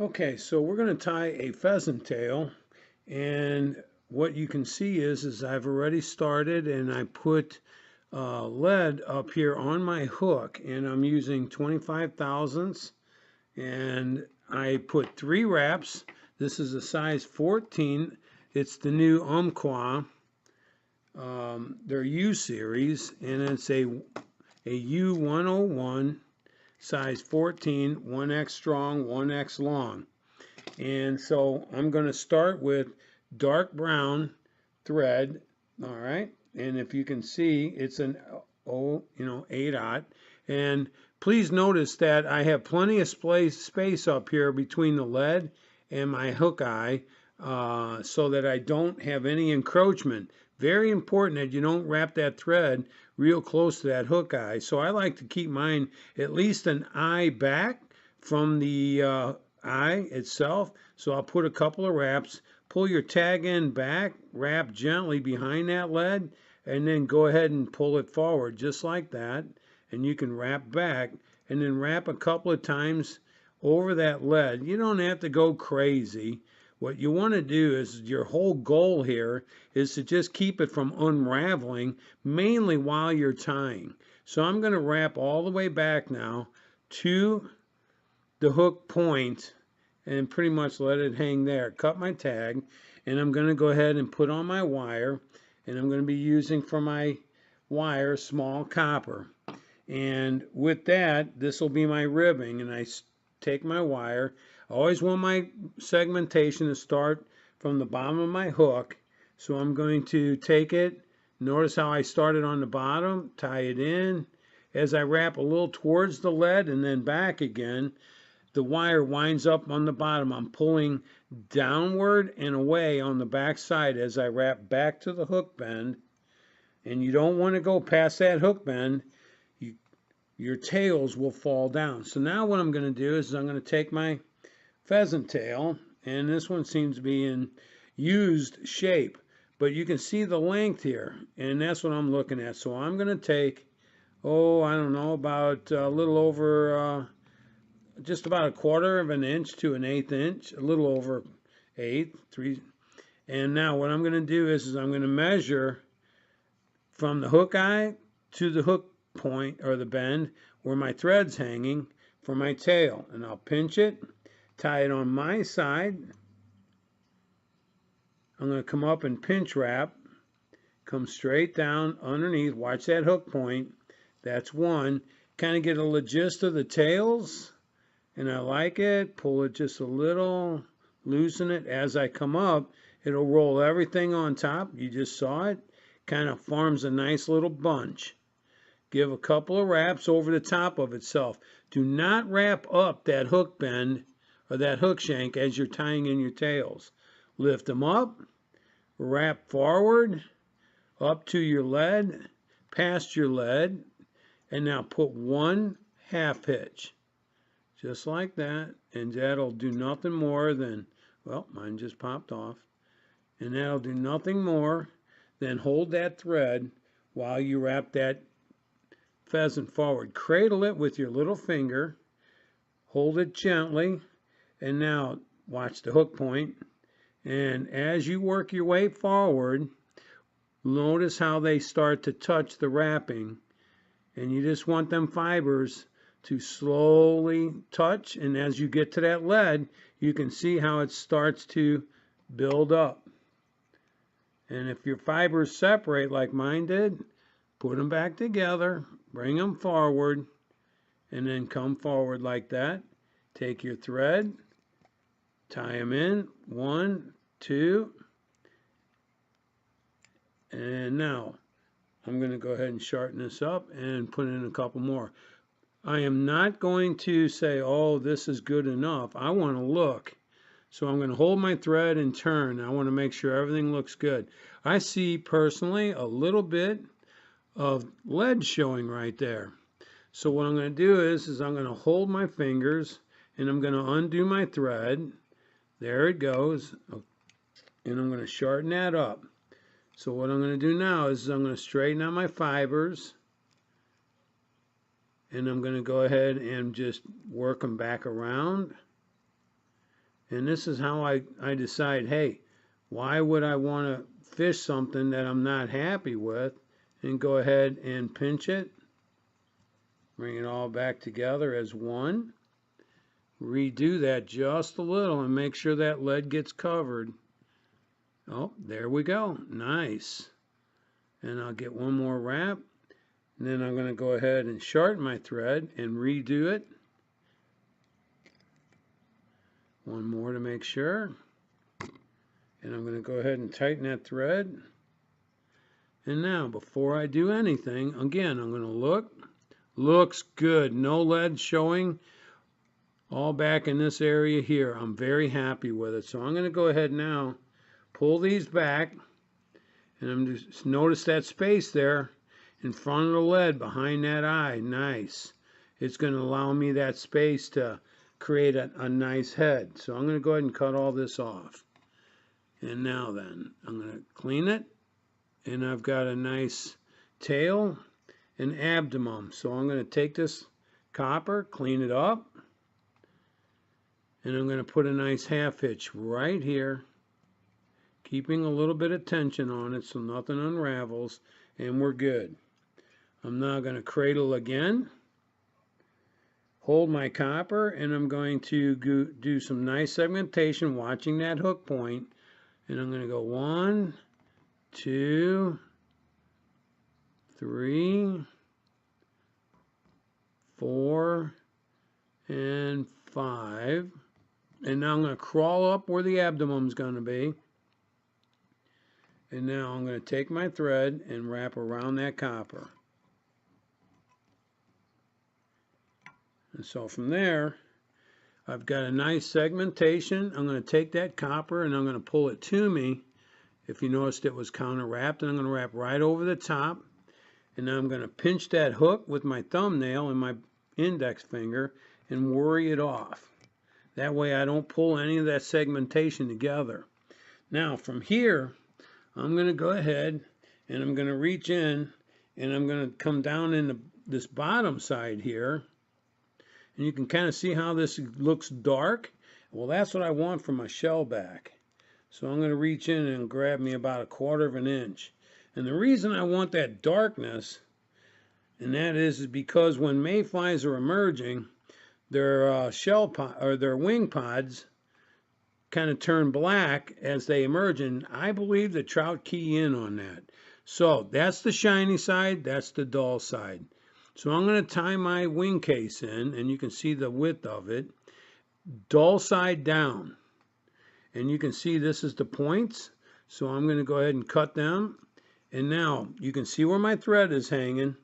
Okay, so we're going to tie a pheasant tail, and what you can see is I've already started, and I put lead up here on my hook, and I'm using 25 thousandths, and I put 3 wraps. This is a size 14. It's the new Umpqua. They're U series, and it's a U101 size 14, 1X strong, 1X long. And so I'm going to start with dark brown thread. All right. And if you can see, it's an 8/0. And please notice that I have plenty of space up here between the lead and my hook eye, so that I don't have any encroachment. Very important that you don't wrap that thread real close to that hook eye. So I like to keep mine at least an eye back from the eye itself. So I'll put a couple of wraps, pull your tag end back, wrap gently behind that lead, and then go ahead and pull it forward just like that. And you can wrap back and then wrap a couple of times over that lead. You don't have to go crazy. What you want to do is, your whole goal here is to just keep it from unraveling, mainly while you're tying. So I'm going to wrap all the way back now to the hook point and pretty much let it hang there. Cut my tag, and I'm going to go ahead and put on my wire, and I'm going to be using for my wire small copper. And with that, this will be my ribbing, and I take my wire. I always want my segmentation to start from the bottom of my hook, so I'm going to take it. Notice how I started on the bottom, tie it in. As I wrap a little towards the lead and then back again, the wire winds up on the bottom. I'm pulling downward and away on the back side as I wrap back to the hook bend. And you don't want to go past that hook bend. Your tails will fall down. So now what I'm going to do is I'm going to take my pheasant tail, and this one seems to be in used shape, but you can see the length here, and that's what I'm looking at. So I'm going to take, I don't know, about a little over just about 1/4 inch to an 1/8 inch, a little over 3. And now what I'm going to do is I'm going to measure from the hook eye to the hook point or the bend where my thread's hanging for my tail. And I'll pinch it, tie it on my side. I'm going to come up and pinch wrap, come straight down underneath. Watch that hook point. That's one. Kind of get a gist of the tails. And I like it. Pull it just a little, loosen it. As I come up, it'll roll everything on top. You just saw it. Kind of forms a nice little bunch. Give a couple of wraps over the top of itself. Do not wrap up that hook bend or that hook shank as you're tying in your tails. Lift them up, wrap forward, up to your lead, past your lead, and now put 1/2 hitch. Just like that, and that'll do nothing more than, well, mine just popped off, and that'll do nothing more than hold that thread while you wrap that pheasant forward. Cradle it with your little finger, hold it gently, and now watch the hook point, and as you work your way forward, notice how they start to touch the wrapping, and you just want them fibers to slowly touch, and as you get to that lead, you can see how it starts to build up. And if your fibers separate like mine did, put them back together, bring them forward, and then come forward like that. Take your thread, tie them in, 1, 2, and now I'm going to go ahead and shorten this up and put in a couple more. I am not going to say, oh, this is good enough. I want to look. So I'm going to hold my thread and turn. I want to make sure everything looks good. I see personally a little bit of lead showing right there. So what I'm going to do is I'm going to hold my fingers and I'm going to undo my thread. There it goes. And I'm going to shorten that up. So what I'm going to do now is I'm going to straighten out my fibers. And I'm going to go ahead and just work them back around. And this is how I decide, hey, why would I want to fish something that I'm not happy with? And go ahead and pinch it. Bring it all back together as one. Redo that just a little and make sure that lead gets covered. Oh, there we go. Nice. And I'll get one more wrap. And then I'm going to go ahead and shorten my thread and redo it. One more to make sure. And I'm going to go ahead and tighten that thread. And now, before I do anything, again, I'm going to look. Looks good. No lead showing. All back in this area here. I'm very happy with it. So I'm going to go ahead now, pull these back. And I'm just notice that space there in front of the lead behind that eye. Nice. It's going to allow me that space to create a nice head. So I'm going to go ahead and cut all this off. And now then, I'm going to clean it. And I've got a nice tail and abdomen. So I'm going to take this copper, clean it up. And I'm going to put a nice half hitch right here. Keeping a little bit of tension on it so nothing unravels. And we're good. I'm now going to cradle again. Hold my copper, and I'm going to do some nice segmentation, watching that hook point. And I'm going to go 1, 2, 3, 4, and 5. And now I'm going to crawl up where the abdomen's going to be. And now I'm going to take my thread and wrap around that copper. And so from there, I've got a nice segmentation. I'm going to take that copper and I'm going to pull it to me. If you noticed, it was counter wrapped, and I'm going to wrap right over the top. And now I'm going to pinch that hook with my thumbnail and my index finger and worry it off. That way I don't pull any of that segmentation together. Now from here, I'm going to go ahead and I'm going to reach in and I'm going to come down in this bottom side here. And you can kind of see how this looks dark. Well, that's what I want for my shell back. So I'm going to reach in and grab me about 1/4 of an inch. And the reason I want that darkness, and that is because when mayflies are emerging, their their wing pods kind of turn black as they emerge, and I believe the trout key in on that. So that's the shiny side, that's the dull side. So I'm going to tie my wing case in, and you can see the width of it, dull side down. And you can see this is the points. So I'm going to go ahead and cut them. And now you can see where my thread is hanging.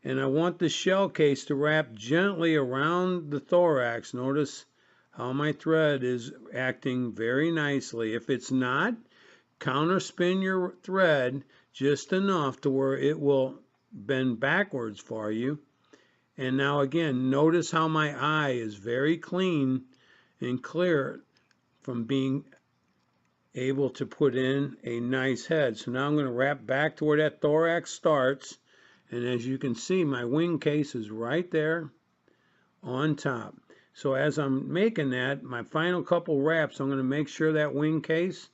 And I want the shell case to wrap gently around the thorax. Notice how my thread is acting very nicely. If it's not, counter spin your thread just enough to where it will bend backwards for you. And now again, notice how my eye is very clean and clear from being able to put in a nice head. So now I'm going to wrap back to where that thorax starts. And as you can see, my wing case is right there on top. So as I'm making that, my final couple wraps, I'm going to make sure that wing case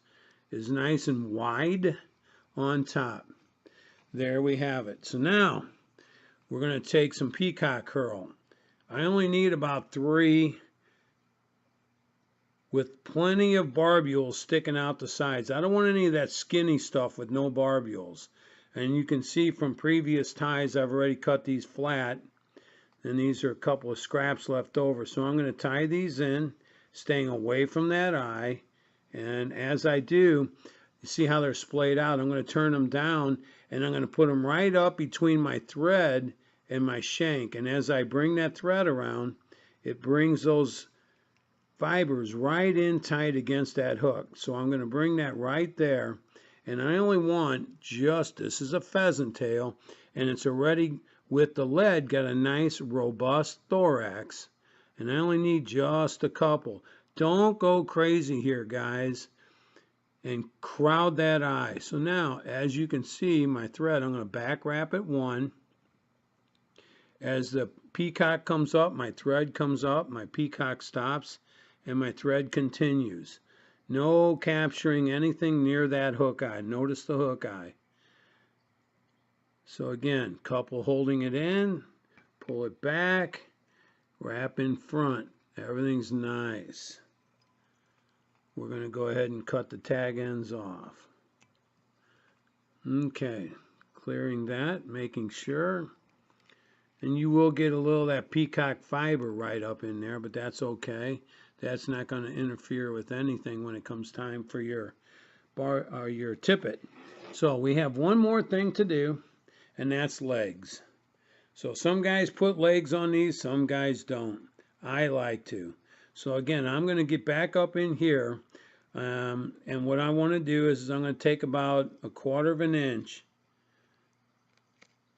is nice and wide on top. There we have it. So now we're going to take some peacock curl. I only need about 3 with plenty of barbules sticking out the sides. I don't want any of that skinny stuff with no barbules. And you can see from previous ties, I've already cut these flat. And these are a couple of scraps left over. So I'm going to tie these in, staying away from that eye. And as I do, you see how they're splayed out. I'm going to turn them down, and I'm going to put them right up between my thread and my shank. And as I bring that thread around, it brings those fibers right in tight against that hook. So I'm going to bring that right there. And I only want just, this is a pheasant tail, and it's already with the lead got a nice robust thorax. And I only need just a couple. Don't go crazy here, guys, and crowd that eye. So now, as you can see, my thread, I'm going to back wrap it 1. As the peacock comes up, my thread comes up, my peacock stops, and my thread continues. No capturing anything near that hook eye. Notice the hook eye. So again, couple holding it in, pull it back, wrap in front. Everything's nice. We're going to go ahead and cut the tag ends off. Okay, clearing that, making sure. And you will get a little of that peacock fiber right up in there, but that's okay. That's not going to interfere with anything when it comes time for your bar or your tippet. So we have one more thing to do, and that's legs. So some guys put legs on these, some guys don't. I like to. So again, I'm going to get back up in here, and what I want to do is I'm going to take about 1/4 of an inch,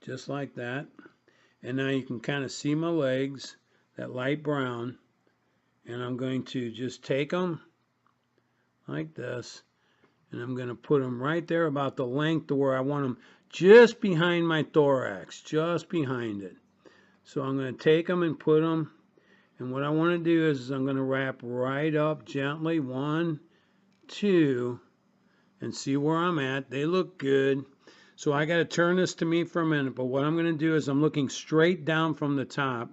just like that. And now you can kind of see my legs, that light brown, and I'm going to just take them like this, and I'm going to put them right there about the length of where I want them, just behind my thorax, just behind it. So I'm going to take them and put them, and what I want to do is I'm going to wrap right up gently, 1, 2, and see where I'm at. They look good. So I got to turn this to me for a minute, but what I'm going to do is I'm looking straight down from the top,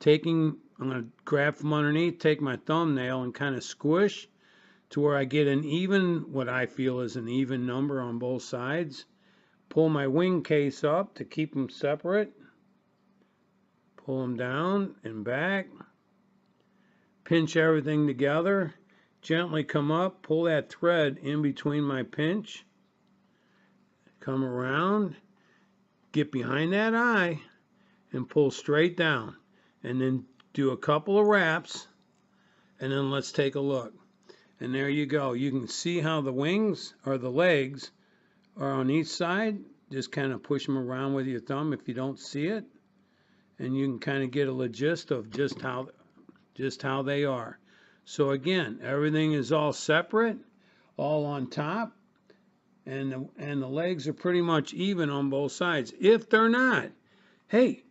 I'm going to grab from underneath, take my thumbnail and kind of squish to where I get an even, what I feel is an even number on both sides. Pull my wing case up to keep them separate. Pull them down and back. Pinch everything together. Gently come up, pull that thread in between my pinch. Come around, get behind that eye, and pull straight down. And then do a couple of wraps, and then let's take a look. And there you go. You can see how the wings, or the legs, are on each side. Just kind of push them around with your thumb if you don't see it. And you can kind of get a gist of just how they are. So again, everything is all separate, all on top. And the legs are pretty much even on both sides. If they're not, hey,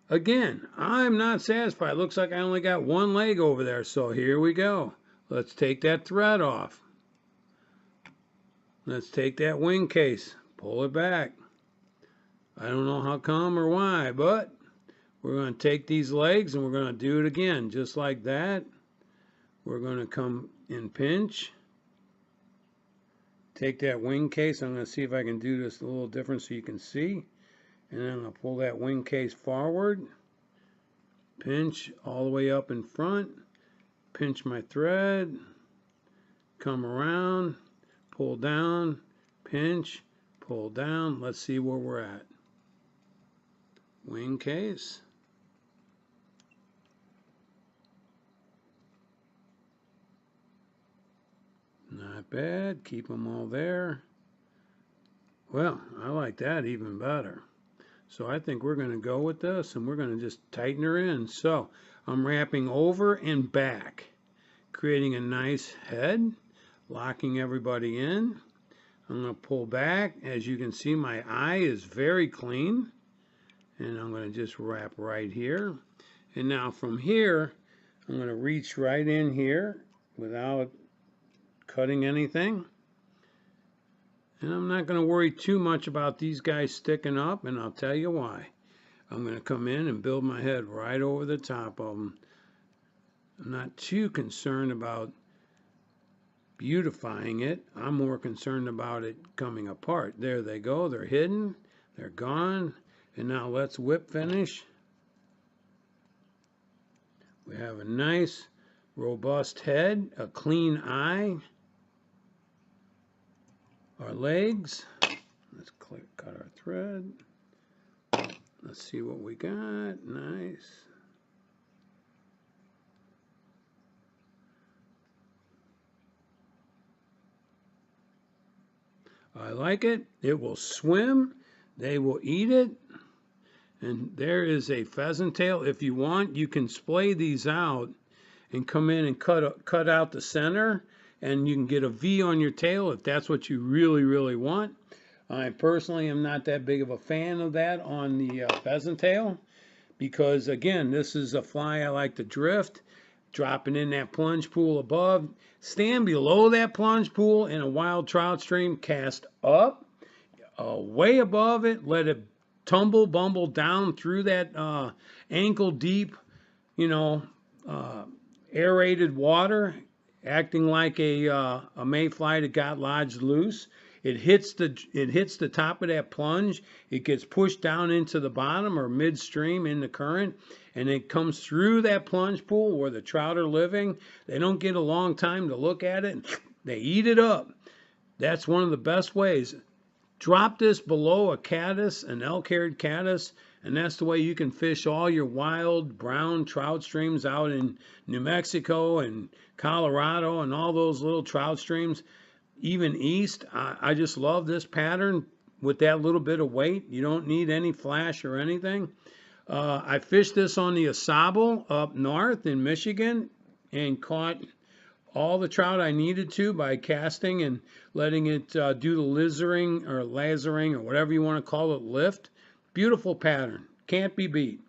again, I'm not satisfied. Looks like I only got one leg over there. So here we go. Let's take that thread off. Let's take that wing case. Pull it back. I don't know how come or why, but we're going to take these legs and we're going to do it again. Just like that. We're going to come and pinch. Take that wing case. I'm going to see if I can do this a little different so you can see. And then I'm going to pull that wing case forward. Pinch all the way up in front. Pinch my thread. Come around. Pull down. Pinch. Pull down. Let's see where we're at. Wing case. Not bad. Keep them all there. Well, I like that even better. So I think we're going to go with this and we're going to just tighten her in. So I'm wrapping over and back, creating a nice head, locking everybody in. I'm going to pull back. As you can see, my eye is very clean. And I'm going to just wrap right here. And now from here, I'm going to reach right in here without cutting anything. And I'm not going to worry too much about these guys sticking up, and I'll tell you why. I'm going to come in and build my head right over the top of them. I'm not too concerned about beautifying it. I'm more concerned about it coming apart. There they go. They're hidden. They're gone. And now let's whip finish. We have a nice, robust head, a clean eye. Our legs. Let's cut our thread. Let's see what we got. Nice. I like it. It will swim. They will eat it. And there is a pheasant tail. If you want, you can splay these out and come in and cut out the center. And you can get a V on your tail if that's what you really, really want. I personally am not that big of a fan of that on the pheasant tail because, again, this is a fly I like to drift. dropping in that plunge pool above. Stand below that plunge pool in a wild trout stream, cast up, way above it, let it bumble down through that ankle deep, you know, aerated water, acting like a mayfly that got lodged loose. It hits the top of that plunge. It gets pushed down into the bottom or midstream in the current, and it comes through that plunge pool where the trout are living. They don't get a long time to look at it. They eat it up. That's one of the best ways. Drop this below a caddis, an elk-haired caddis, and that's the way you can fish all your wild brown trout streams out in New Mexico and Colorado and all those little trout streams, even east. I just love this pattern with that little bit of weight. You don't need any flash or anything. I fished this on the Asable up north in Michigan and caught all the trout I needed to by casting and letting it do the lasering or whatever you want to call it lift. Beautiful pattern. Can't be beat.